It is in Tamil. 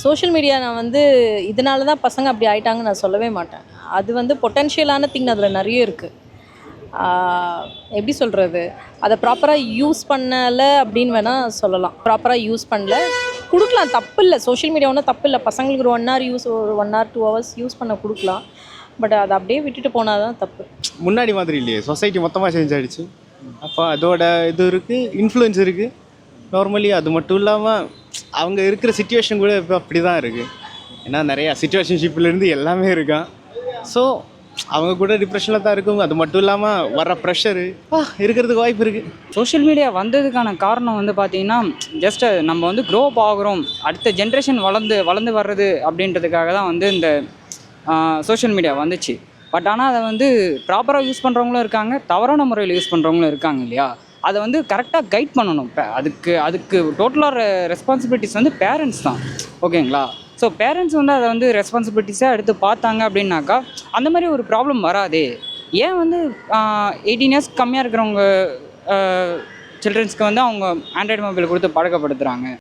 சோஷியல் மீடியா நான் வந்து இதனால தான் பசங்க அப்படி ஆயிட்டாங்கன்னு நான் சொல்லவே மாட்டேன். அது வந்து பொட்டென்ஷியலான திங் அதில் நிறைய இருக்குது. எப்படி சொல்கிறது, அதை ப்ராப்பராக யூஸ் பண்ணலை அப்படின்னு வேணால் சொல்லலாம். ப்ராப்பராக யூஸ் பண்ணல, கொடுக்கலாம், தப்பு இல்லை. சோஷியல் மீடியா ஒன்றும் தப்பு இல்லை. பசங்களுக்கு ஒரு 1 hour யூஸ், ஒரு 1 hour 2 hours யூஸ் பண்ண கொடுக்கலாம். பட் அதை அப்படியே விட்டுட்டு போனால் தான் தப்பு. முன்னாடி மாதிரி இல்லையே, சொசைட்டி மொத்தமாக சேஞ்ச் ஆகிடுச்சு. அப்போ அதோட இது இருக்குது, இன்ஃப்ளூயன்ஸ் இருக்குது. நார்மலி அது மட்டும் இல்லாமல் அவங்க இருக்கிற சிச்சுவேஷன் கூட இப்போ அப்படி தான் இருக்குது. ஏன்னா நிறையா சிச்சுவேஷன்ஷிப்லேருந்து எல்லாமே இருக்கான். ஸோ அவங்க கூட டிப்ரெஷனில் தான் இருக்கும். அது மட்டும் இல்லாமல் வர ப்ரெஷரு இருக்கிறதுக்கு வாய்ப்பு இருக்குது. சோஷியல் மீடியா வந்ததுக்கான காரணம் வந்து பார்த்திங்கன்னா, ஜஸ்ட்டு நம்ம வந்து க்ரோ அப் ஆகிறோம், அடுத்த ஜென்ரேஷன் வளர்ந்து வர்றது அப்படின்றதுக்காக தான் வந்து இந்த சோஷியல் மீடியா வந்துச்சு. பட் ஆனால் அதை வந்து ப்ராப்பராக யூஸ் பண்ணுறவங்களும் இருக்காங்க, தவறான முறையில் யூஸ் பண்ணுறவங்களும் இருக்காங்க இல்லையா. அதை வந்து கரெக்டாக கைட் பண்ணணும். அதுக்கு டோட்டலாக ரெஸ்பான்சிபிலிட்டிஸ் வந்து பேரண்ட்ஸ் தான், ஓகேங்களா. ஸோ பேரண்ட்ஸ் வந்து அதை வந்து ரெஸ்பான்சிபிலிட்டிஸாக எடுத்து பார்த்தாங்க அப்படின்னாக்கா அந்த மாதிரி ஒரு ப்ராப்ளம் வராதே. ஏன் வந்து 18 years கம்மியாக இருக்கிறவங்க சில்ட்ரன்ஸ்க்கு வந்து அவங்க ஆண்ட்ராய்டு மொபைல் கொடுத்து பழக்கப்படுத்துகிறாங்க.